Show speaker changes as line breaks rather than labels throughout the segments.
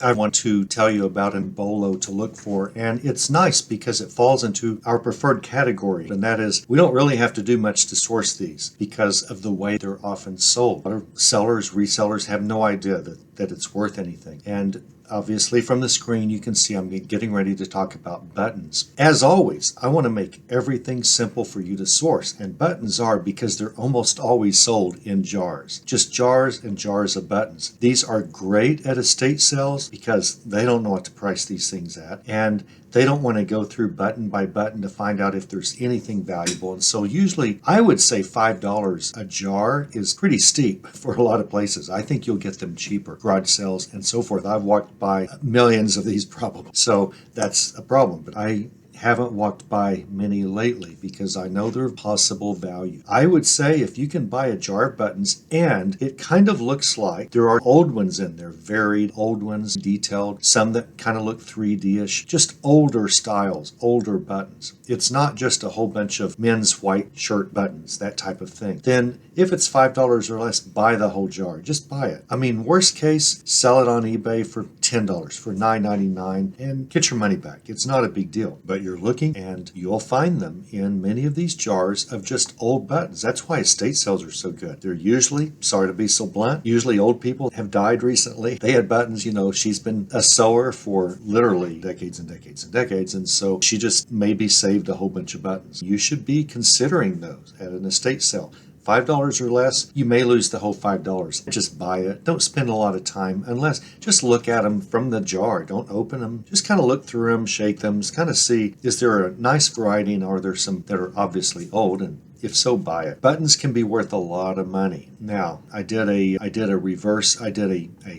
I want to tell you about a BOLO to look for, and it's nice because it falls into our preferred category, and that is we don't really have to do much to source these because of the way they're often sold. A lot of sellers, resellers have no idea that it's worth anything. And obviously from the screen you can see I'm getting ready to talk about buttons. As always, I want to make everything simple for you to source, and buttons are because they're almost always sold in jars. Just jars and jars of buttons. These are great at estate sales because they don't know what to price these things at, and they don't want to go through button by button to find out if there's anything valuable. And so usually I would say $5 a jar is pretty steep for a lot of places. I think you'll get them cheaper, garage sales and so forth. I've walked by millions of these probably. So that's a problem. But I haven't walked by many lately because I know they're possible value. I would say if you can buy a jar of buttons, and it kind of looks like there are old ones in there, varied old ones, detailed, some that kind of look 3D-ish, just older styles, older buttons. It's not just a whole bunch of men's white shirt buttons, that type of thing. Then if it's $5 or less, buy the whole jar. Just buy it. I mean, worst case, sell it on eBay for $10, for $9.99, and get your money back. It's not a big deal, but you're looking and you'll find them in many of these jars of just old buttons. That's why estate sales are so good. They're usually, sorry to be so blunt, usually old people have died recently. They had buttons, you know, she's been a sewer for literally decades and decades and decades, and so she just maybe saved a whole bunch of buttons. You should be considering those at an estate sale. $5 or less, you may lose the whole $5. Just buy it. Don't spend a lot of time unless just look at them from the jar. Don't open them. Just kind of look through them, shake them, just kind of see, is there a nice variety and are there some that are obviously old? And if so, buy it. Buttons can be worth a lot of money. Now, I did a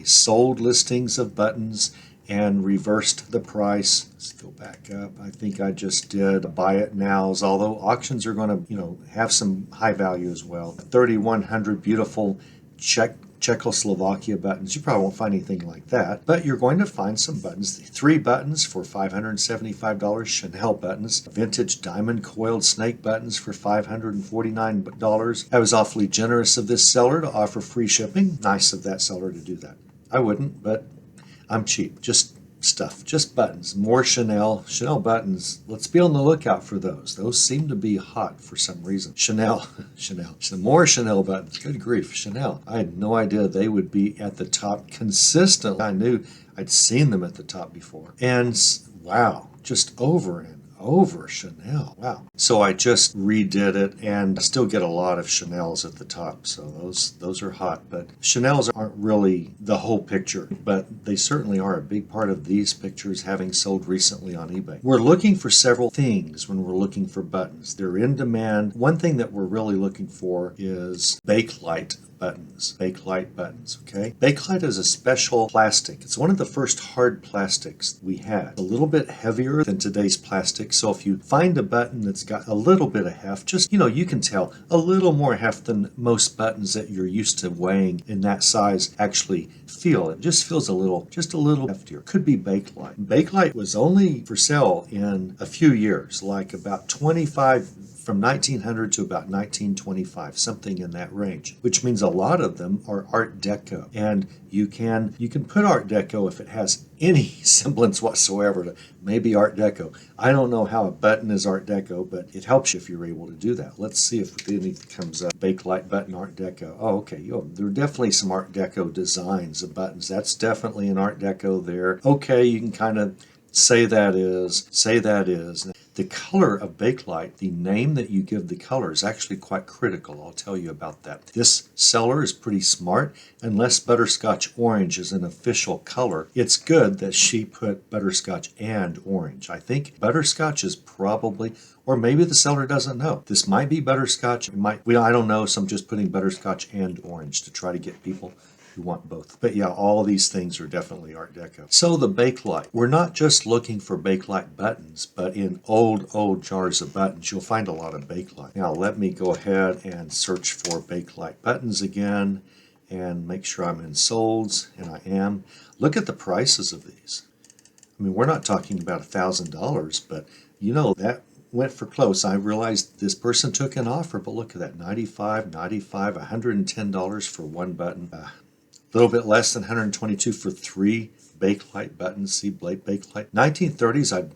sold listings of buttons and reversed the price. Let's go back up. I think I just did buy it nows, although auctions are going to, have some high value as well. 3,100 beautiful Czechoslovakia buttons. You probably won't find anything like that, but you're going to find some buttons. 3 buttons for $575, Chanel buttons, vintage diamond coiled snake buttons for $549. I was awfully generous of this seller to offer free shipping. Nice of that seller to do that. I wouldn't, but I'm cheap. Just stuff, just buttons. More Chanel buttons. Let's be on the lookout for those. Those seem to be hot for some reason. Chanel, more Chanel buttons. Good grief, Chanel. I had no idea they would be at the top consistently. I knew I'd seen them at the top before. And wow, just over and over Chanel. Wow. So I just redid it and I still get a lot of Chanels at the top. So those are hot, but Chanels aren't really the whole picture, but they certainly are a big part of these pictures having sold recently on eBay. We're looking for several things when we're looking for buttons. They're in demand. One thing that we're really looking for is Bakelite buttons, Bakelite buttons, okay? Bakelite is a special plastic. It's one of the first hard plastics we had. A little bit heavier than today's plastic, so if you find a button that's got a little bit of heft, just, you can tell a little more heft than most buttons that you're used to weighing in that size actually feel. It just feels just a little heftier. Could be Bakelite. Bakelite was only for sale in a few years, like about 25 from 1900 to about 1925, something in that range, which means a lot of them are Art Deco. And you can put Art Deco if it has any semblance whatsoever to maybe Art Deco. I don't know how a button is Art Deco, but it helps you if you're able to do that. Let's see if anything comes up. Bakelite button Art Deco. Oh, okay. There are definitely some Art Deco designs of buttons. That's definitely an Art Deco there. Okay, you can kind of say that is. The color of Bakelite, the name that you give the color, is actually quite critical. I'll tell you about that. This seller is pretty smart. Unless butterscotch orange is an official color, it's good that she put butterscotch and orange. I think butterscotch is probably, or maybe the seller doesn't know. This might be butterscotch. I don't know, so I'm just putting butterscotch and orange to try to get people who want both. But yeah, all these things are definitely Art Deco. So the Bakelite. We're not just looking for Bakelite buttons, but in old jars of buttons, you'll find a lot of Bakelite. Now let me go ahead and search for Bakelite buttons again and make sure I'm in solds, and I am. Look at the prices of these. I mean, we're not talking about $1,000, but that went for close. I realized this person took an offer, but look at that, $95, $110 for one button. A little bit less than $122 for 3 Bakelite buttons. See, Bakelite. 1930s, I'd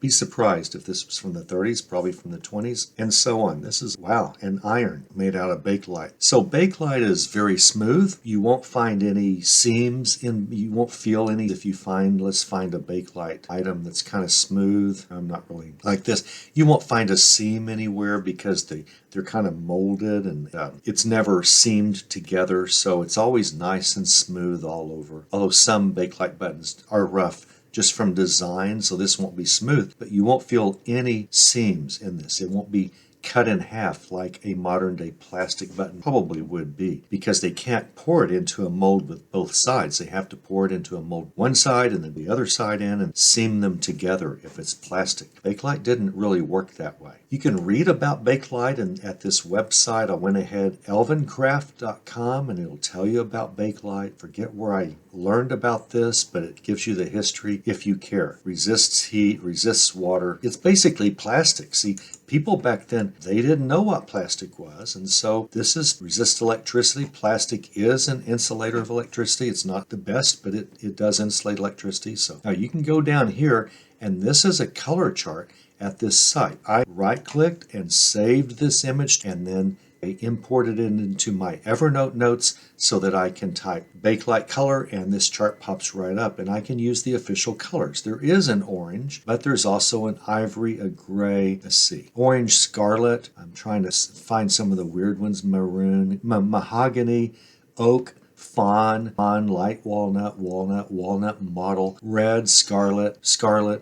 be surprised if this was from the 30s, probably from the 20s, and so on. This is, wow, an iron made out of Bakelite. So Bakelite is very smooth. You won't find any seams you won't feel any if you let's find a Bakelite item that's kind of smooth. I'm not really like this. You won't find a seam anywhere because they're kind of molded and it's never seamed together, so it's always nice and smooth all over. Although some Bakelite buttons are rough just from design, so this won't be smooth, but you won't feel any seams in this. It won't be cut in half like a modern day plastic button probably would be, because they can't pour it into a mold with both sides. They have to pour it into a mold one side and then the other side in and seam them together if it's plastic. Bakelite didn't really work that way. You can read about Bakelite and at this website. I went ahead, elvencraft.com, and it'll tell you about Bakelite. Forget where I learned about this, but it gives you the history if you care. Resists heat, resists water. It's basically plastic. See, people back then, they didn't know what plastic was, and so this is resist electricity. Plastic is an insulator of electricity. It's not the best, but it does insulate electricity. So now you can go down here, and this is a color chart at this site. I right-clicked and saved this image, and then I imported it into my Evernote notes so that I can type Bakelite color and this chart pops right up, and I can use the official colors. There is an orange, but there's also an ivory, a gray, let's see, orange scarlet. I'm trying to find some of the weird ones. Maroon, mahogany, oak, fawn, light walnut, walnut mottle, red, scarlet,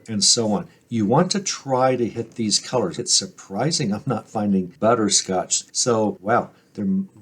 and so on. You want to try to hit these colors. It's surprising I'm not finding butterscotch. So, wow,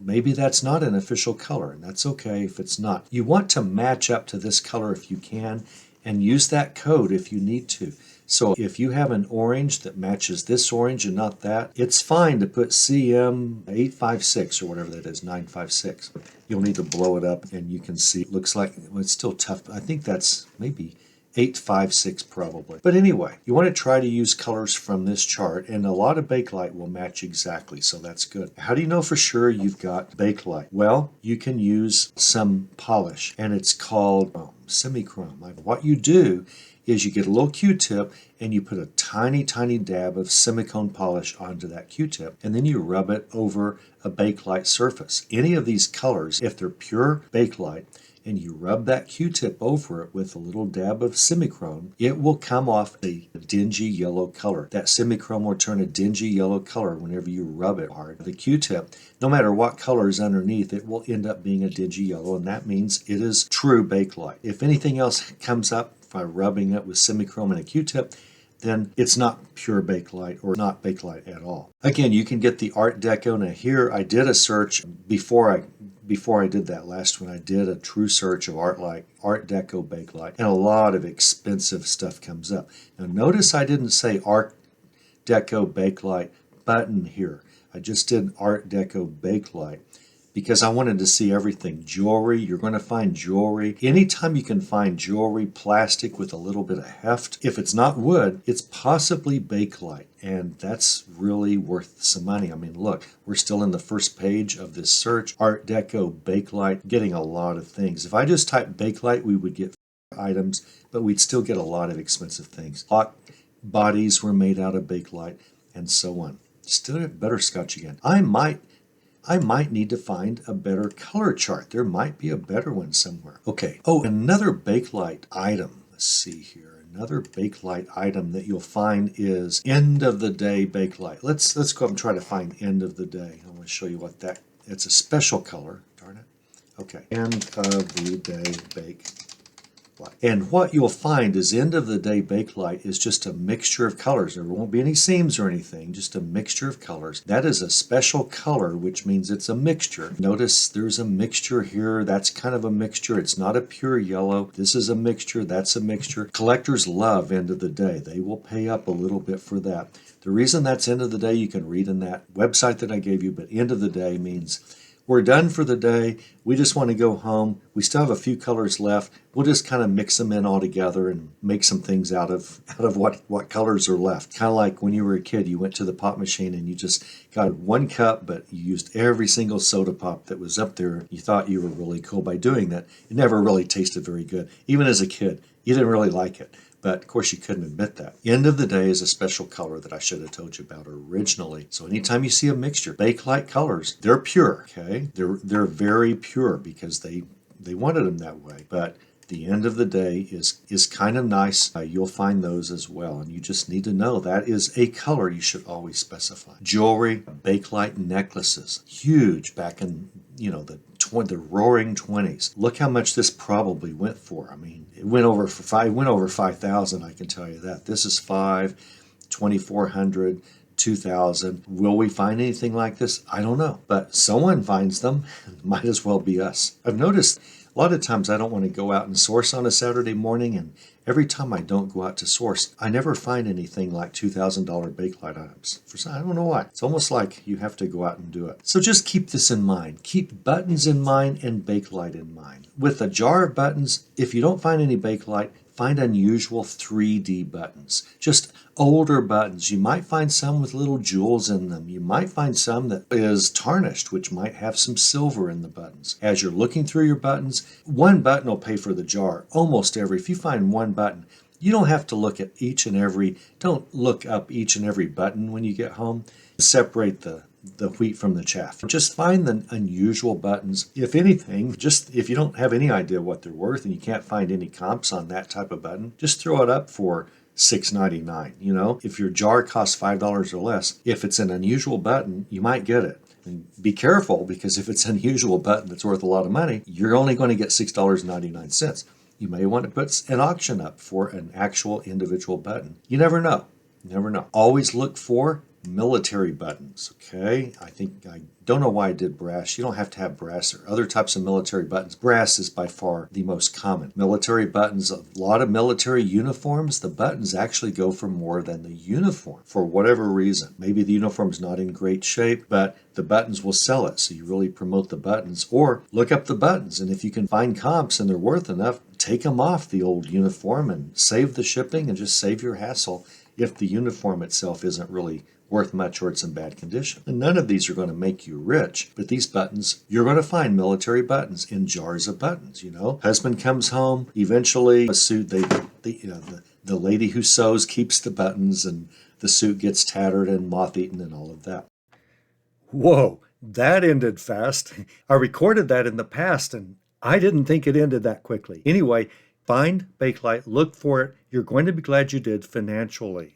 maybe that's not an official color, and that's okay if it's not. You want to match up to this color if you can, and use that code if you need to. So if you have an orange that matches this orange and not that, it's fine to put CM856 or whatever that is, 956. You'll need to blow it up, and you can see it looks like, well, it's still tough. I think that's maybe 856 probably. But anyway, you want to try to use colors from this chart, and a lot of Bakelite will match exactly, so that's good. How do you know for sure you've got Bakelite? Well, you can use some polish, and it's called semichrome. What you do is you get a little Q-tip and you put a tiny dab of silicone polish onto that Q-tip, and then you rub it over a Bakelite surface. Any of these colors, if they're pure Bakelite, and you rub that Q-tip over it with a little dab of semichrome, it will come off a dingy yellow color. That semichrome will turn a dingy yellow color whenever you rub it hard. The Q-tip, no matter what color is underneath, it will end up being a dingy yellow, and that means it is true Bakelite. If anything else comes up by rubbing it with semichrome and a Q-tip, then it's not pure Bakelite or not Bakelite at all. Again, you can get the Art Deco. Now here I did a search before I did that last one. I did a true search of Art Deco Bakelite, and a lot of expensive stuff comes up. Now notice I didn't say Art Deco Bakelite button here. I just did Art Deco Bakelite because I wanted to see everything. Jewelry, you're going to find jewelry. Anytime you can find jewelry, plastic with a little bit of heft, if it's not wood, it's possibly Bakelite, and that's really worth some money. I mean, look, we're still in the first page of this search. Art Deco Bakelite, getting a lot of things. If I just type Bakelite, we would get items, but we'd still get a lot of expensive things. Clock bodies were made out of Bakelite, and so on. Still get butterscotch again. I might need to find a better color chart. There might be a better one somewhere. Okay. Oh, another Bakelite item. Let's see here. Another Bakelite item that you'll find is end of the day Bakelite. Let's go up and try to find end of the day. I want to show you what that. It's a special color. Darn it. Okay. End of the day Bakelite. And what you'll find is end of the day Bakelite is just a mixture of colors. There won't be any seams or anything, just a mixture of colors. That is a special color, which means it's a mixture. Notice there's a mixture here. That's kind of a mixture. It's not a pure yellow. This is a mixture. That's a mixture. Collectors love end of the day. They will pay up a little bit for that. The reason that's end of the day, you can read in that website that I gave you, but end of the day means we're done for the day. We just want to go home. We still have a few colors left. We'll just kind of mix them in all together and make some things out of what colors are left. Kind of like when you were a kid, you went to the pop machine and you just got one cup, but you used every single soda pop that was up there. You thought you were really cool by doing that. It never really tasted very good. Even as a kid, you didn't really like it. But of course you couldn't admit that. End of the day is a special color that I should have told you about originally. So anytime you see a mixture, Bakelite colors, they're pure, okay? They're very pure because they wanted them that way. But the end of the day is kind of nice. You'll find those as well. And you just need to know that is a color you should always specify. Jewelry, Bakelite necklaces, huge back in, the roaring 20s. Look how much this probably went for. I mean, it went over 5,000, I can tell you that. This is 2,400, 2,000. Will we find anything like this? I don't know. But someone finds them. Might as well be us. I've noticed a lot of times I don't want to go out and source on a Saturday morning, and every time I don't go out to source, I never find anything like $2,000 Bakelite items. I don't know why. It's almost like you have to go out and do it. So just keep this in mind. Keep buttons in mind and Bakelite in mind. With a jar of buttons, if you don't find any Bakelite, find unusual 3D buttons. Just older buttons. You might find some with little jewels in them. You might find some that is tarnished, which might have some silver in the buttons. As you're looking through your buttons, one button will pay for the jar. If you find one button, you don't have to look at don't look up each and every button when you get home. Separate the wheat from the chaff. Just find the unusual buttons. If anything, if you don't have any idea what they're worth and you can't find any comps on that type of button, just throw it up for $6.99. If your jar costs $5 or less, if it's an unusual button, you might get it. And be careful, because if it's an unusual button that's worth a lot of money, you're only going to get $6.99. You may want to put an auction up for an actual individual button. You never know. You never know. Always look for military buttons, okay? I don't know why I did brass. You don't have to have brass or other types of military buttons. Brass is by far the most common. Military buttons, a lot of military uniforms, the buttons actually go for more than the uniform for whatever reason. Maybe the uniform's not in great shape, but the buttons will sell it. So you really promote the buttons, or look up the buttons. And if you can find comps and they're worth enough, take them off the old uniform and save the shipping and just save your hassle if the uniform itself isn't really worth much or it's in bad condition. And none of these are going to make you rich, but these buttons, you're going to find military buttons in jars of buttons. Husband comes home, eventually a suit, the lady who sews keeps the buttons, and the suit gets tattered and moth-eaten and all of that. Whoa, that ended fast. I recorded that in the past, and I didn't think it ended that quickly. Anyway, find Bakelite, look for it. You're going to be glad you did financially.